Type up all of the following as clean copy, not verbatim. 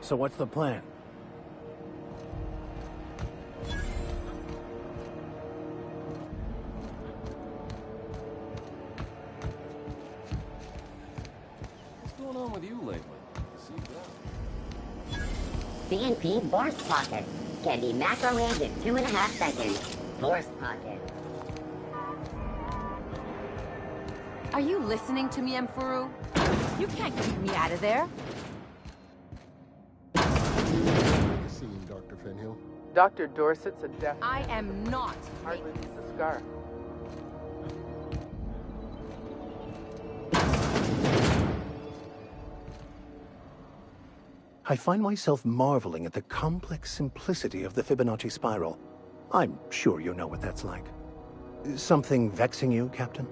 So what's the plan? What's going on with you lately? CNP Force Pocket can be microwaved in 2.5 seconds. Force Pocket. Are you listening to me, Emfuru? You can't keep me out of there. Seeing Dr. Fenhill. Dr. Dorset's a death. I am not. Hardly needs a scar. I find myself marveling at the complex simplicity of the Fibonacci spiral. I'm sure you know what that's like. Something vexing you, Captain?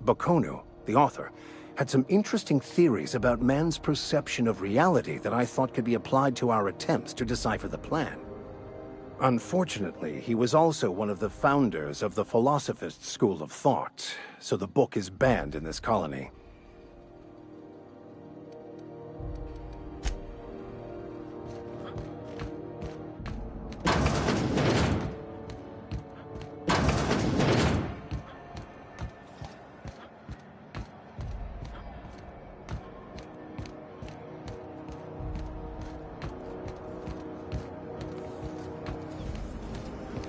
Bakonu, the author, had some interesting theories about man's perception of reality that I thought could be applied to our attempts to decipher the plan. Unfortunately, he was also one of the founders of the Philosophist school of thought, so the book is banned in this colony.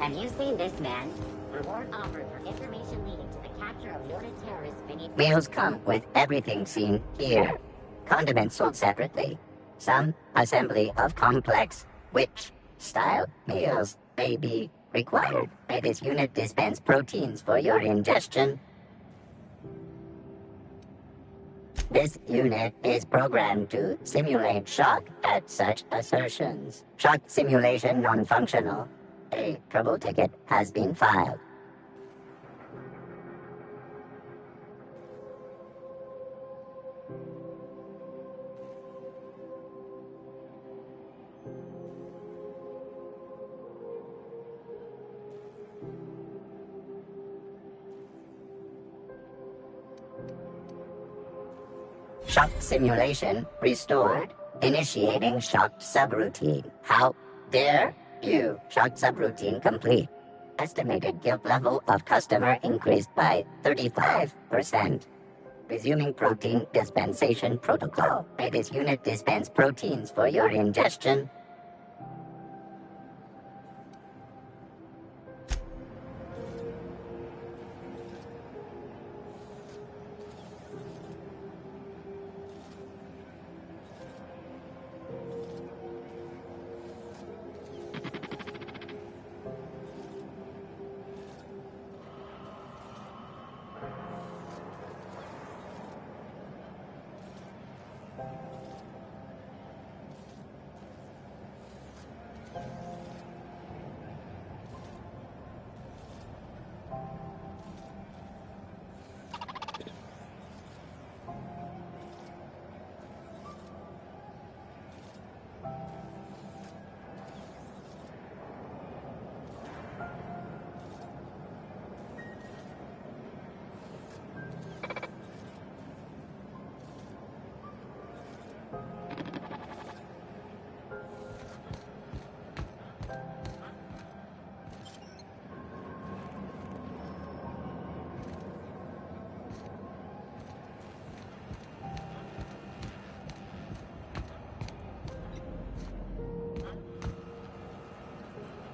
Have you seen this man? Reward offered for information leading to the capture of noted terrorists beneath. Meals come with everything seen here. Condiments sold separately. Some assembly of complex witch-style meals may be required. May this unit dispense proteins for your ingestion. This unit is programmed to simulate shock at such assertions. Shock simulation non-functional. A trouble ticket has been filed. Shock simulation restored. Initiating shock subroutine. How dare you? Shock subroutine complete. Estimated guilt level of customer increased by 35%. Resuming protein dispensation protocol. May this unit dispense proteins for your ingestion.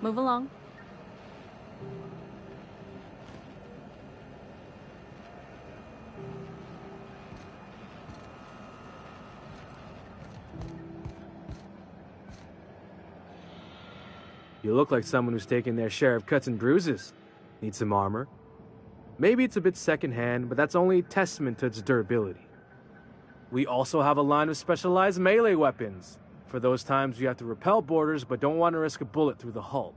Move along. You look like someone who's taken their share of cuts and bruises. Need some armor? Maybe it's a bit secondhand, but that's only testament to its durability. We also have a line of specialized melee weapons, for those times you have to repel boarders but don't want to risk a bullet through the hull.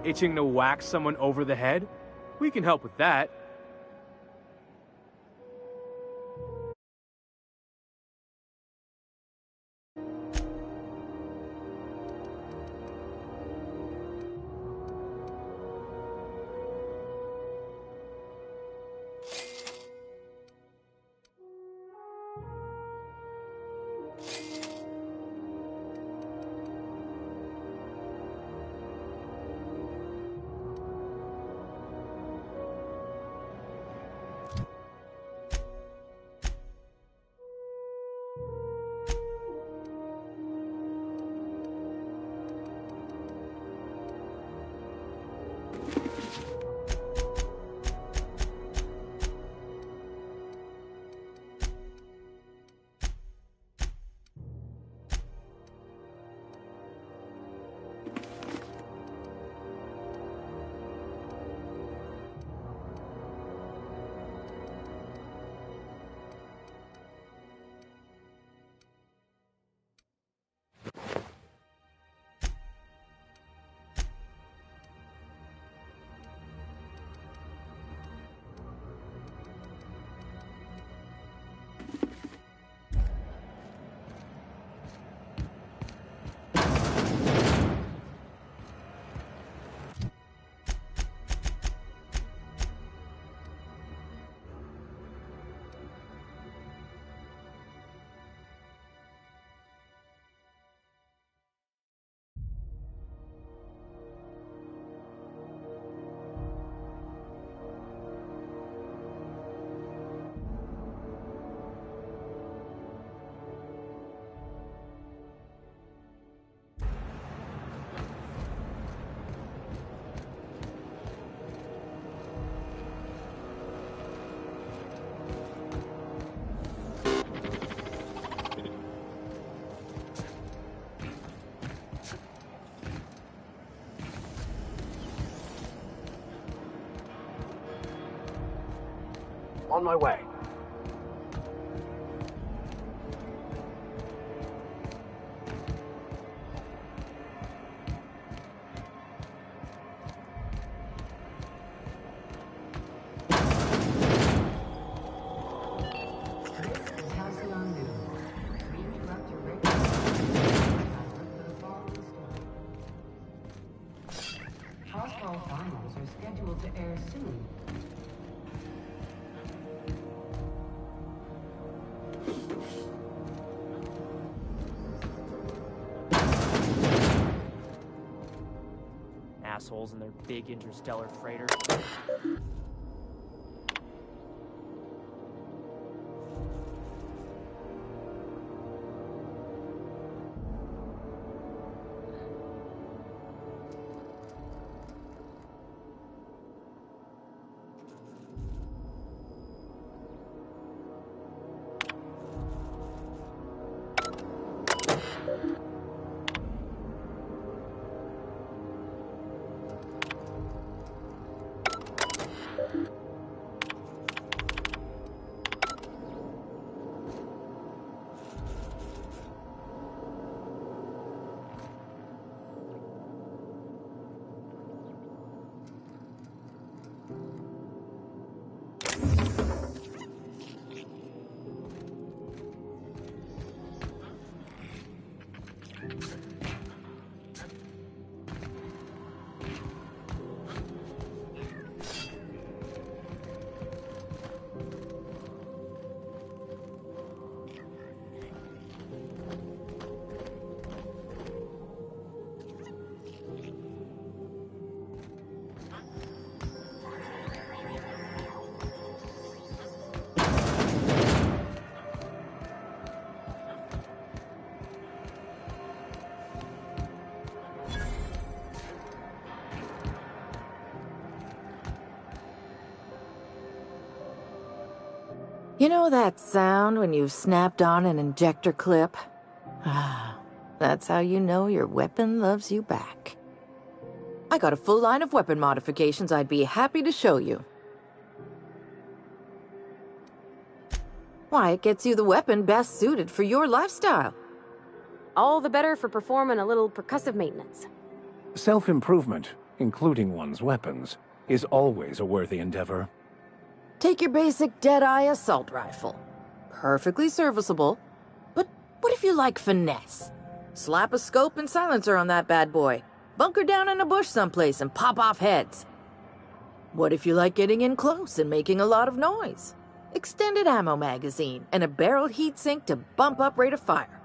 Itching to whack someone over the head? We can help with that. On my way. Houseball finals are scheduled to air soon. Assholes and their big interstellar freighter. You know that sound when you've snapped on an injector clip? Ah, that's how you know your weapon loves you back. I got a full line of weapon modifications I'd be happy to show you. Why, it gets you the weapon best suited for your lifestyle. All the better for performing a little percussive maintenance. Self-improvement including one's weapons, is always a worthy endeavor. Take your basic Deadeye assault rifle. Perfectly serviceable. But what if you like finesse? Slap a scope and silencer on that bad boy. Bunker down in a bush someplace and pop off heads. What if you like getting in close and making a lot of noise? Extended ammo magazine and a barrel heatsink to bump up rate of fire.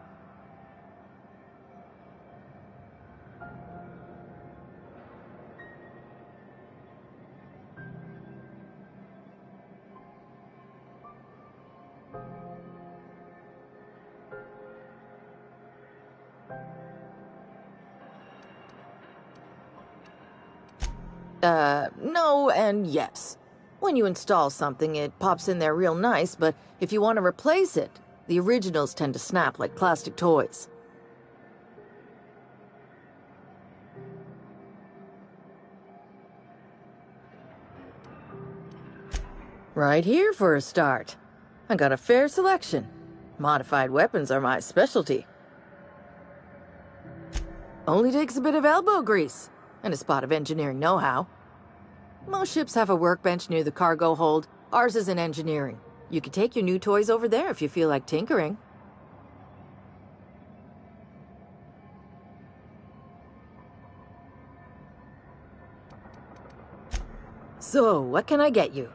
No and yes. When you install something, it pops in there real nice, but if you want to replace it, the originals tend to snap like plastic toys. Right here for a start. I got a fair selection. Modified weapons are my specialty. Only takes a bit of elbow grease and a spot of engineering know-how. Most ships have a workbench near the cargo hold. Ours is in engineering. You can take your new toys over there if you feel like tinkering. So, what can I get you?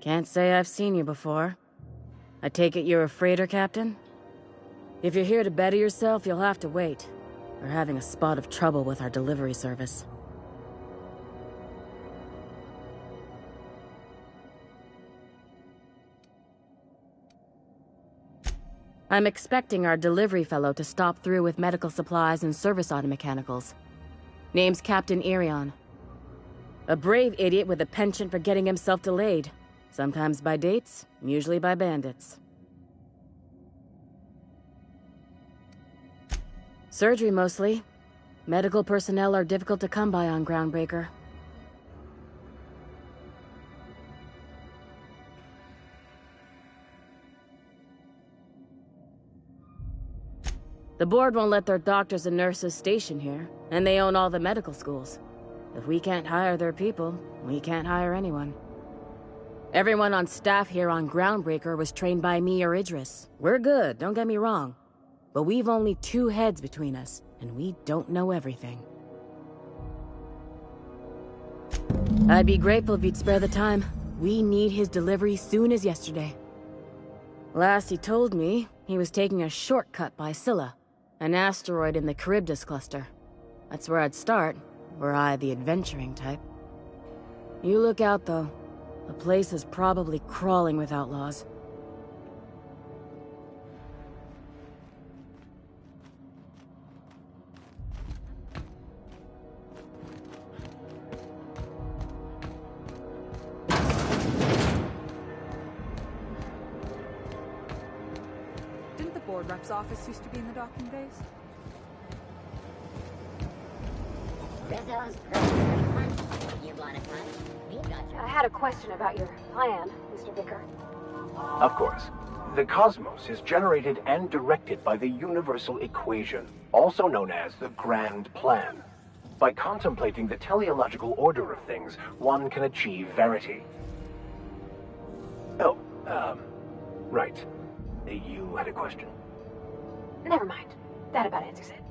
Can't say I've seen you before. I take it you're a freighter captain? If you're here to better yourself, you'll have to wait. We're having a spot of trouble with our delivery service. I'm expecting our delivery fellow to stop through with medical supplies and service auto mechanicals. Name's Captain Irion. A brave idiot with a penchant for getting himself delayed. Sometimes by dates, usually by bandits. Surgery mostly. Medical personnel are difficult to come by on Groundbreaker. The board won't let their doctors and nurses station here, and they own all the medical schools. If we can't hire their people, we can't hire anyone. Everyone on staff here on Groundbreaker was trained by me or Idris. We're good, don't get me wrong. But we've only 2 heads between us, and we don't know everything. I'd be grateful if you'd spare the time. We need his delivery soon as yesterday. Last he told me, he was taking a shortcut by Scylla, an asteroid in the Charybdis cluster. That's where I'd start, were I the adventuring type. You look out, though. The place is probably crawling with outlaws. Lord Rep's office used to be in the docking bays? I had a question about your plan, Mr. Vicker. Of course. The cosmos is generated and directed by the universal equation, also known as the Grand Plan. By contemplating the teleological order of things, one can achieve verity. Oh, right. You had a question? Never mind. That about answers it.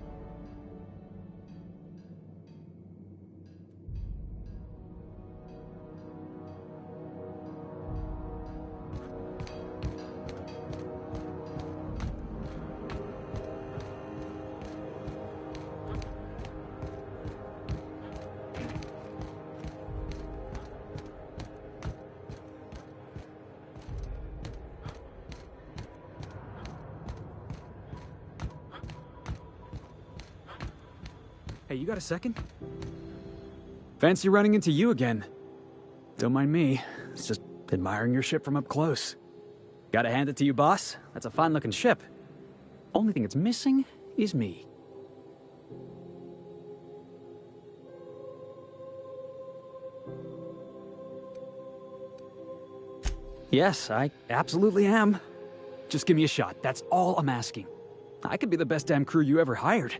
Hey, you got a second? Fancy running into you again. Don't mind me. It's just admiring your ship from up close. Gotta hand it to you, boss. That's a fine-looking ship. Only thing it's missing is me. Yes, I absolutely am. Just give me a shot. That's all I'm asking. I could be the best damn crew you ever hired.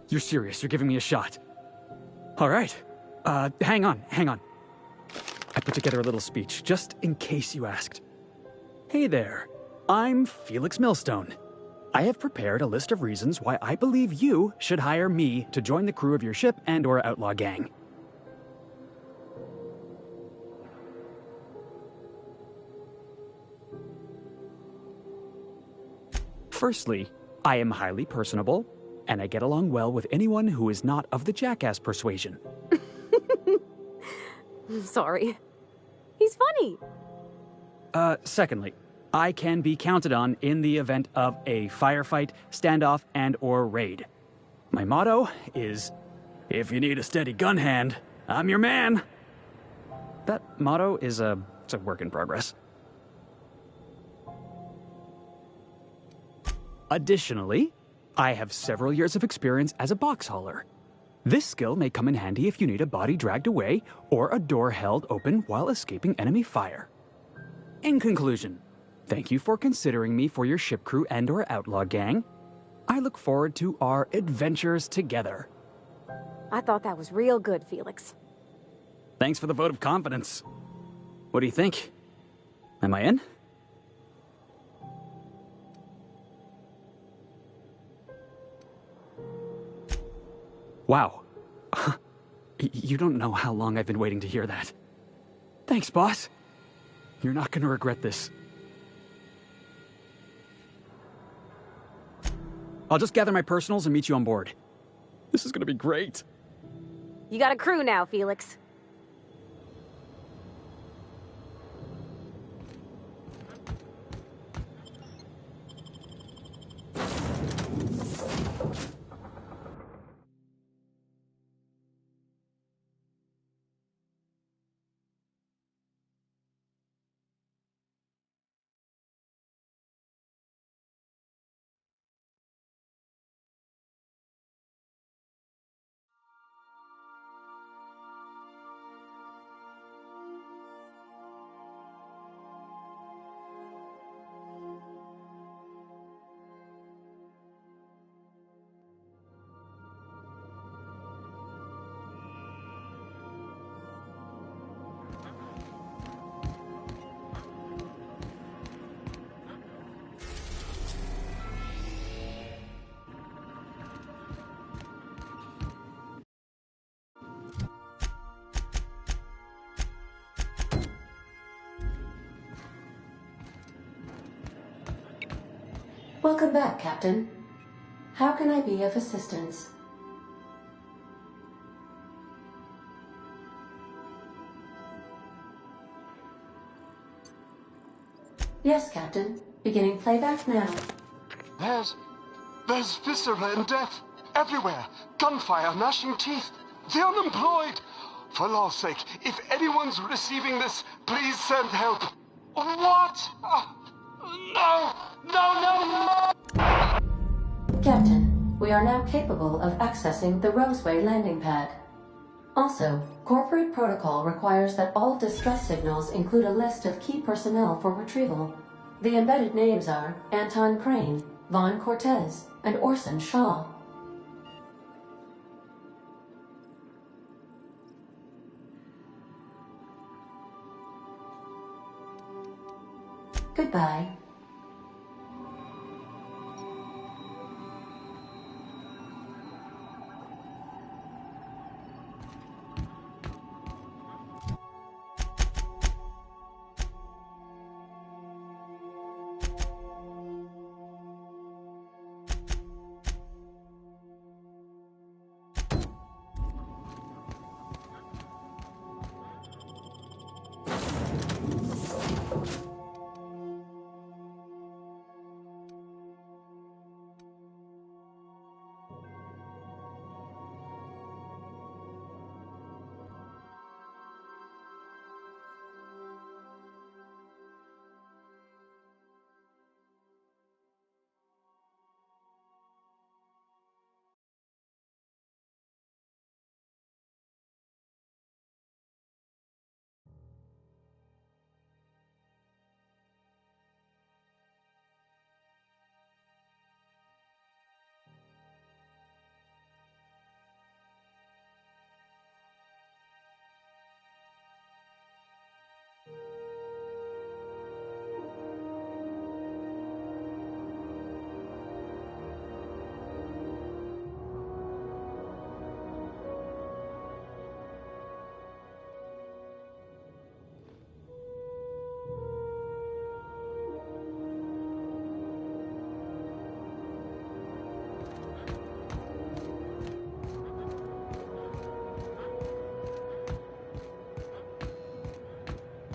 You're serious? You're giving me a shot? All right. Hang on. I put together a little speech, just in case you asked. Hey there. I'm Felix Millstone. I have prepared a list of reasons why I believe you should hire me to join the crew of your ship and/or outlaw gang. Firstly, I am highly personable, and I get along well with anyone who is not of the jackass persuasion. Sorry. He's funny. Secondly, I can be counted on in the event of a firefight, standoff, and/or raid. My motto is, if you need a steady gun hand, I'm your man. That motto is it's a work in progress. Additionally, I have several years of experience as a box hauler. This skill may come in handy if you need a body dragged away or a door held open while escaping enemy fire. In conclusion, thank you for considering me for your ship crew and/or outlaw gang. I look forward to our adventures together. I thought that was real good, Felix. Thanks for the vote of confidence. What do you think? Am I in? Wow. You don't know how long I've been waiting to hear that. Thanks, boss. You're not gonna regret this. I'll just gather my personals and meet you on board. This is gonna be great. You got a crew now, Felix. Welcome back, Captain. How can I be of assistance? Yes, Captain. Beginning playback now. There's viscera and death everywhere. Gunfire, gnashing teeth. The unemployed! For law's sake, if anyone's receiving this, please send help. What? No! No, no, no! Captain, we are now capable of accessing the Roseway landing pad. Also, corporate protocol requires that all distress signals include a list of key personnel for retrieval. The embedded names are Anton Crane, Vaughn Cortez, and Orson Shaw. Goodbye.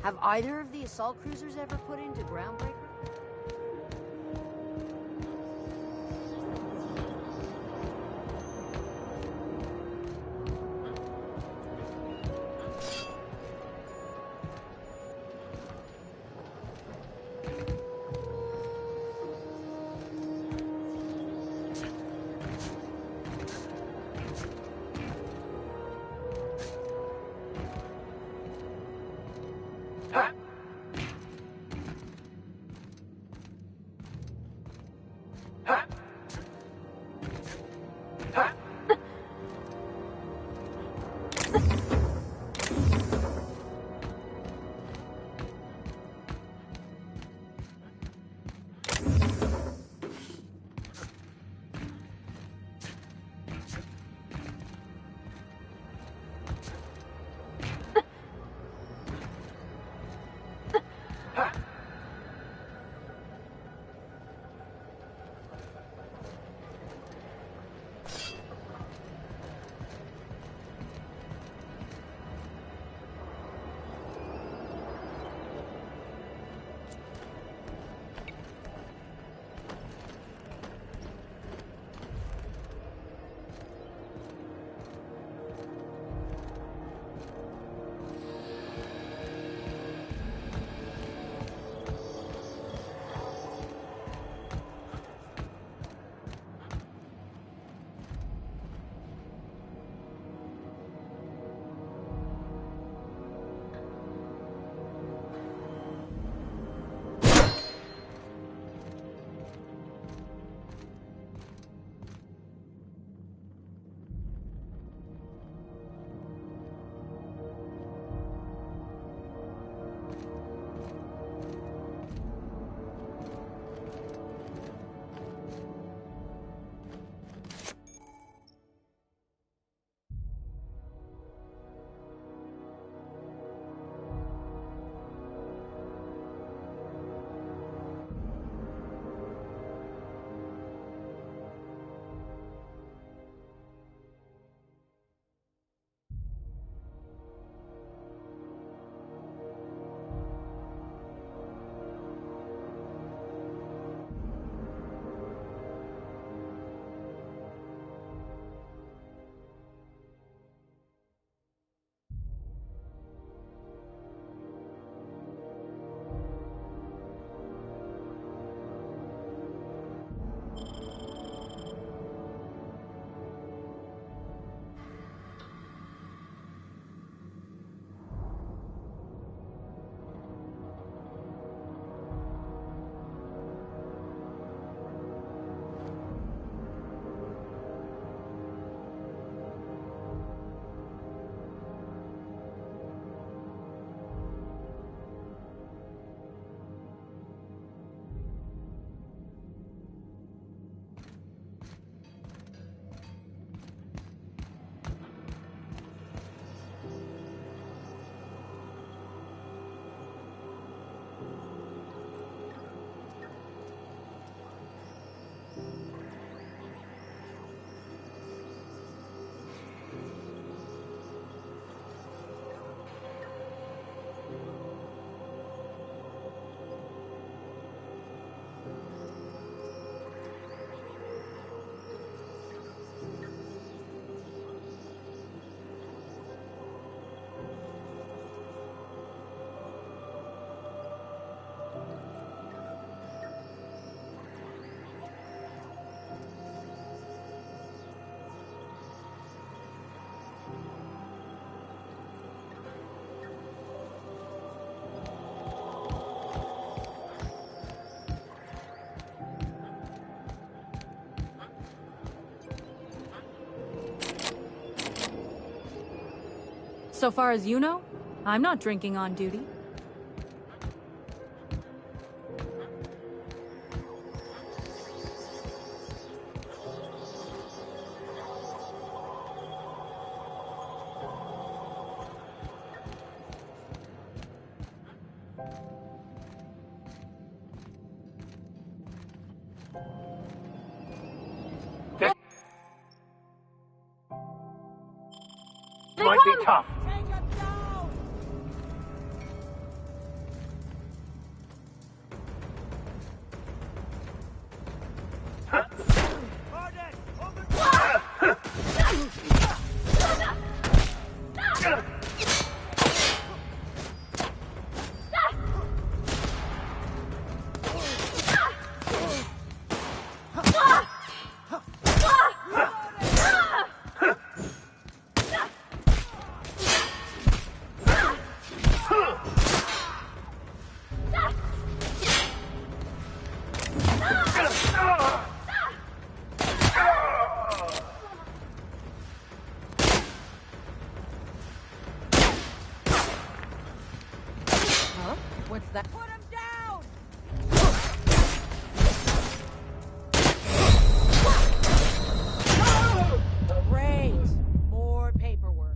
Have either of the assault cruisers ever put into Groundbreaker? So far as you know, I'm not drinking on duty. Might be tough. What's that? Put him down! Great. More paperwork.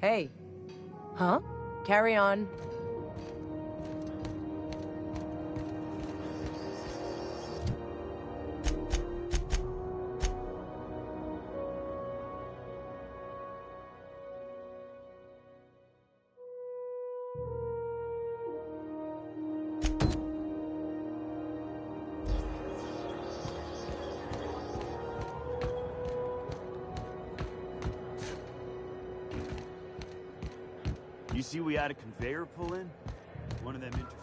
Hey. Huh? Carry on. You see we had a conveyor pull in? One of them interstellar.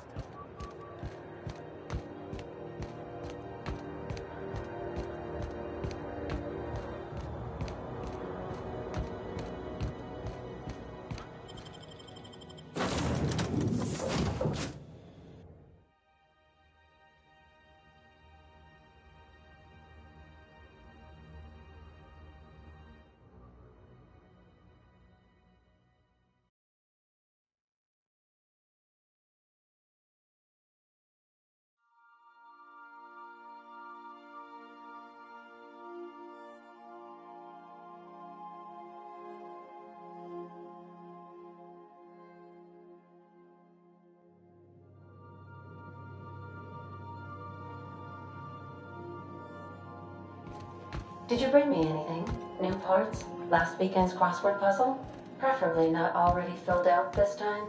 Did you bring me anything? New parts? Last weekend's crossword puzzle? Preferably not already filled out this time.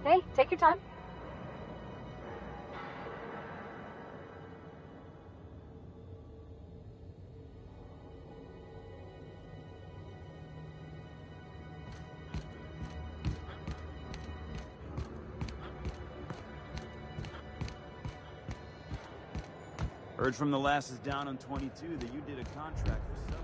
Hey, take your time. Heard from the lasses down on 22 that you did a contract for Southern.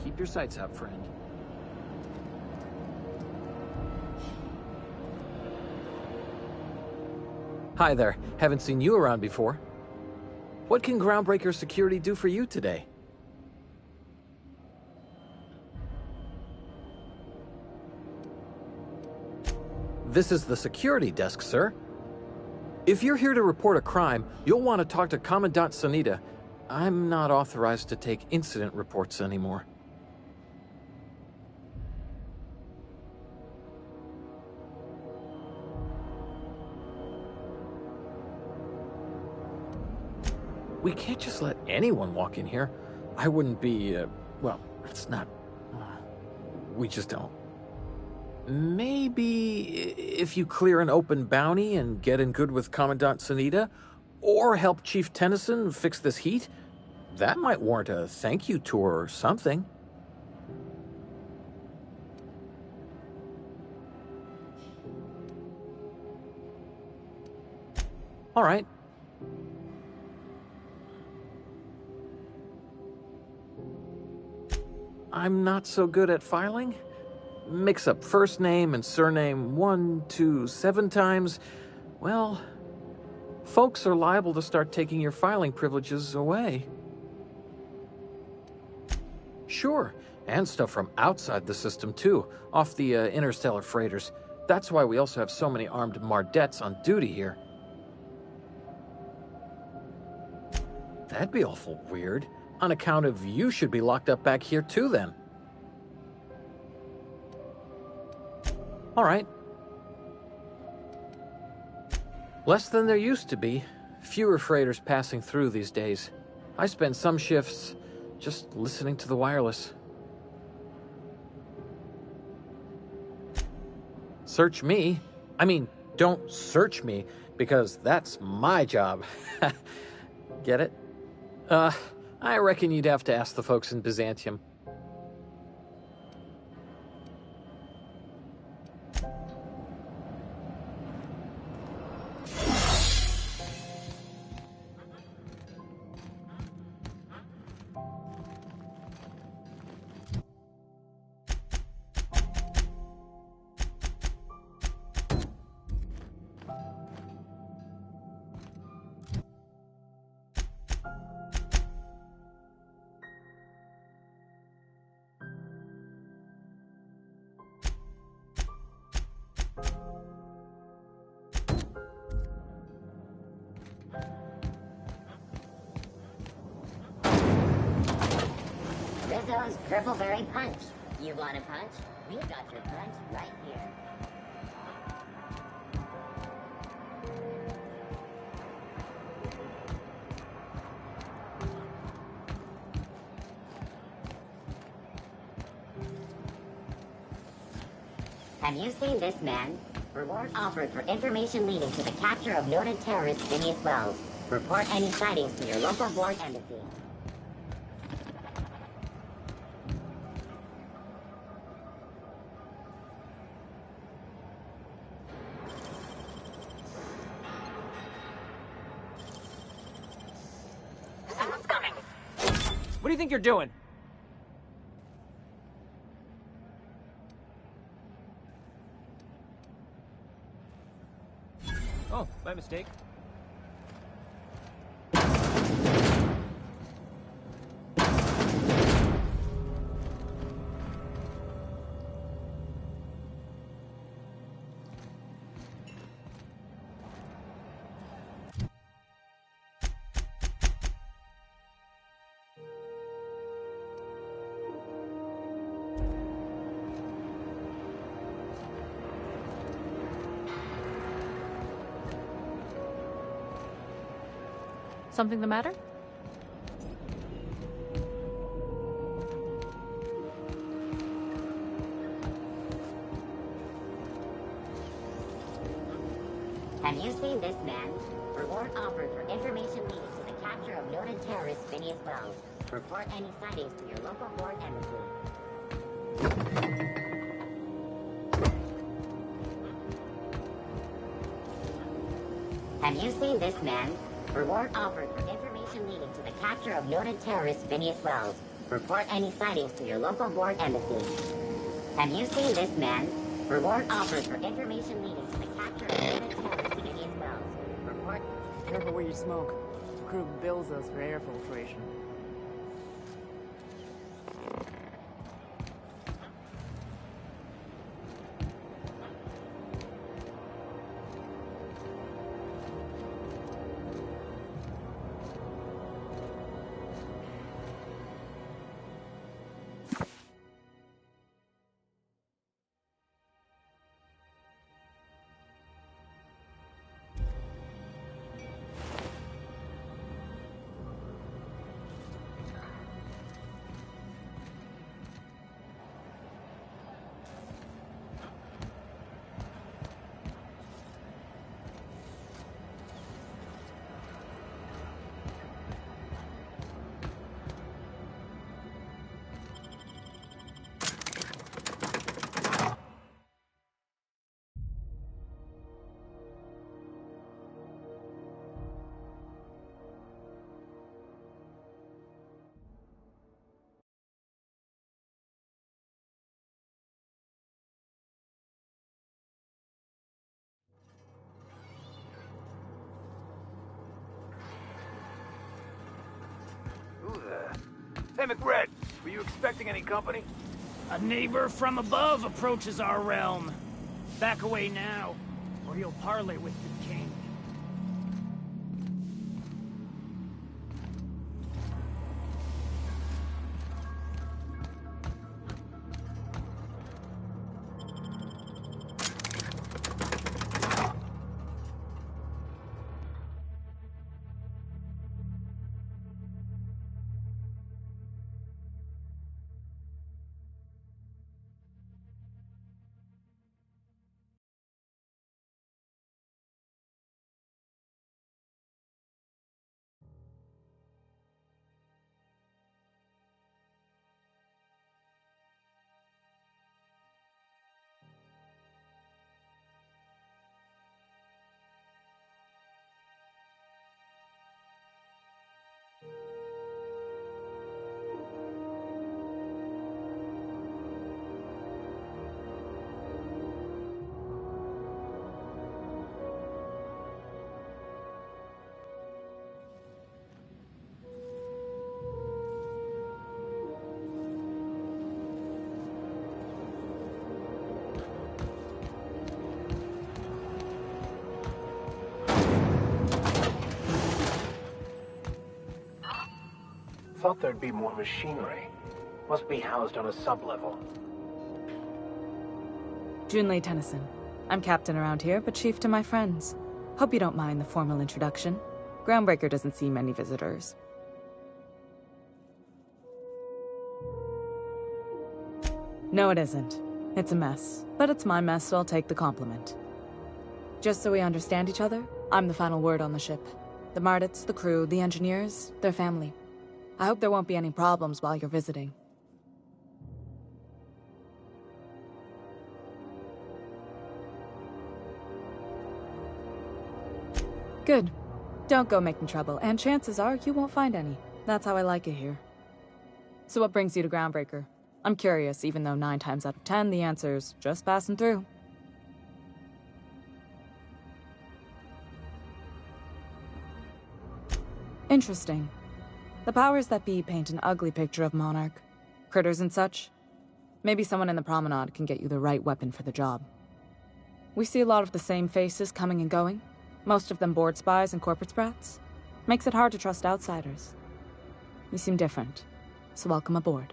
Keep your sights up, friend. Hi there. Haven't seen you around before. What can Groundbreaker Security do for you today? This is the security desk, sir. If you're here to report a crime, you'll want to talk to Commandant Sanita. I'm not authorized to take incident reports anymore. We can't just let anyone walk in here. I wouldn't be, well, it's not... We just don't. Maybe if you clear an open bounty and get in good with Commandant Sanita, or help Chief Tennyson fix this heat, that might warrant a thank you tour or something. All right. I'm not so good at filing. Mix up first name and surname 1, 2, 7 times. Well, folks are liable to start taking your filing privileges away. Sure, and stuff from outside the system too, off the interstellar freighters. That's why we also have so many armed Mardettes on duty here. That'd be awful weird. On account of you should be locked up back here too then. All right. Less than there used to be. Fewer freighters passing through these days. I spend some shifts just listening to the wireless. Search me? I mean, don't search me, because that's my job. Get it? I reckon you'd have to ask the folks in Byzantium. Rizzo's Purpleberry Punch. You want a punch? We've got your punch right here. Have you seen this man? Reward offered for information leading to the capture of noted terrorist Phineas Wells. Report any sightings to your local board embassy. What do you think you're doing? Oh, my mistake. Something the matter? Have you seen this man? Reward offered for information leading to the capture of noted terrorist Phineas Wells. Report any sightings to your local board embassy. Have you seen this man? Reward offered for information leading to the capture of noted terrorist Phineas Wells. Report any sightings to your local board embassy. Have you seen this man? Reward offered for information leading to the capture of noted terrorist Phineas Wells. Report. Careful where you smoke. The crew bills us for air filtration. Hey, McRed, were you expecting any company? A neighbor from above approaches our realm. Back away now, or you'll parley with the king. thought there'd be more machinery. Must be housed on a sublevel. Junlei Tennyson. I'm captain around here, but chief to my friends. Hope you don't mind the formal introduction. Groundbreaker doesn't see many visitors. No, it isn't. It's a mess. But it's my mess, so I'll take the compliment. Just so we understand each other, I'm the final word on the ship. The Mardits, the crew, the engineers, their family. I hope there won't be any problems while you're visiting. Good. Don't go making trouble, and chances are you won't find any. That's how I like it here. So what brings you to Groundbreaker? I'm curious, even though 9 times out of 10 the answer's just passing through. Interesting. The powers that be paint an ugly picture of Monarch. Critters and such. Maybe someone in the promenade can get you the right weapon for the job. We see a lot of the same faces coming and going. Most of them board spies and corporate sprats. Makes it hard to trust outsiders. You seem different, so welcome aboard.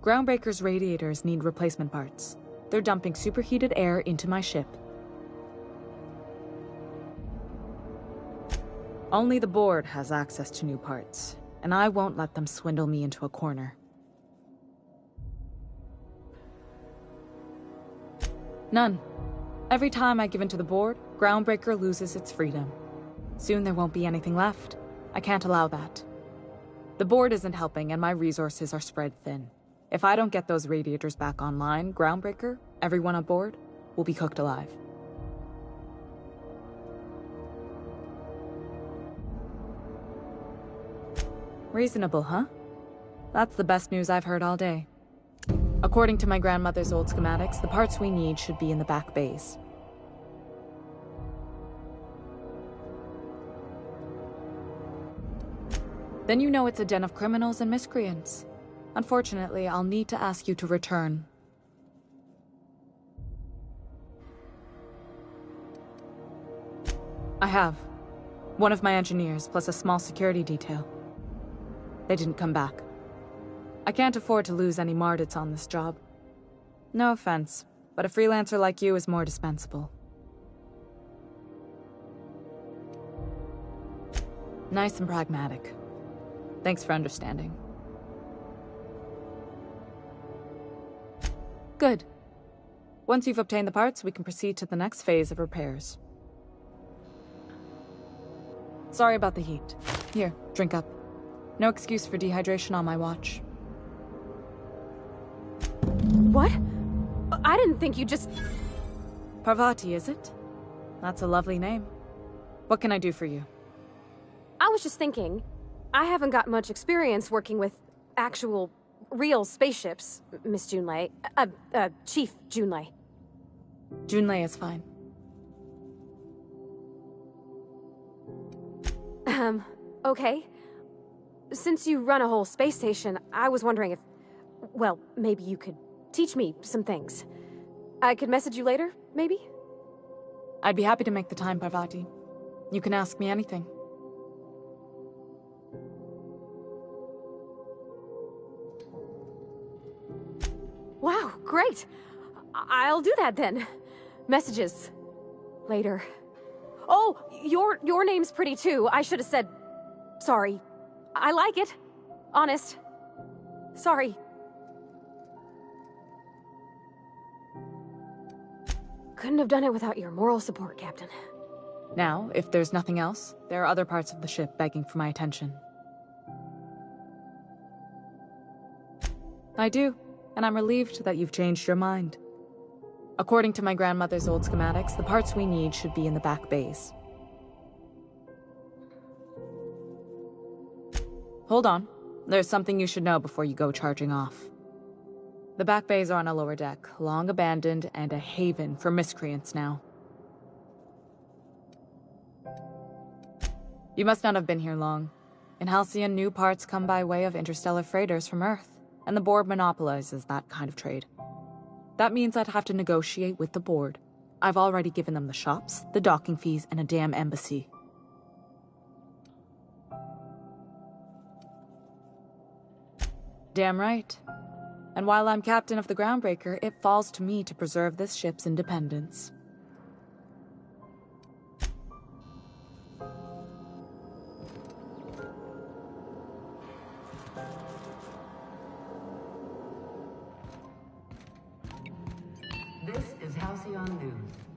Groundbreaker's radiators need replacement parts. They're dumping superheated air into my ship. Only the board has access to new parts, and I won't let them swindle me into a corner. None. Every time I give in to the board, Groundbreaker loses its freedom. Soon there won't be anything left. I can't allow that. The board isn't helping and my resources are spread thin. If I don't get those radiators back online, Groundbreaker, everyone aboard, will be cooked alive. Reasonable, huh? That's the best news I've heard all day. According to my grandmother's old schematics, the parts we need should be in the back bays. Then you know it's a den of criminals and miscreants. Unfortunately, I'll need to ask you to return. I have. One of my engineers, plus a small security detail. They didn't come back. I can't afford to lose any Mardits on this job. No offense, but a freelancer like you is more dispensable. Nice and pragmatic. Thanks for understanding. Good. Once you've obtained the parts, we can proceed to the next phase of repairs. Sorry about the heat. Here, drink up. No excuse for dehydration on my watch. What? I didn't think you just... Parvati, is it? That's a lovely name. What can I do for you? I was just thinking, I haven't got much experience working with actual, real spaceships, Miss Junlei. Chief Junlei. Junlei is fine. Okay. Since you run a whole space station, I was wondering if... Well, maybe you could teach me some things. I could message you later, maybe? I'd be happy to make the time, Parvati. You can ask me anything. Wow, great! I'll do that then. Messages. Later. Oh, your name's pretty too. I should have said... Sorry. I like it. Honest. Sorry. Couldn't have done it without your moral support, Captain. Now, if there's nothing else, there are other parts of the ship begging for my attention. I do, and I'm relieved that you've changed your mind. According to my grandmother's old schematics, the parts we need should be in the back bays. Hold on. There's something you should know before you go charging off. The back bays are on a lower deck, long abandoned and a haven for miscreants now. You must not have been here long. In Halcyon, new parts come by way of interstellar freighters from Earth, and the board monopolizes that kind of trade. That means I'd have to negotiate with the board. I've already given them the shops, the docking fees, and a damn embassy. Damn right. And while I'm captain of the Groundbreaker, it falls to me to preserve this ship's independence. This is Halcyon News.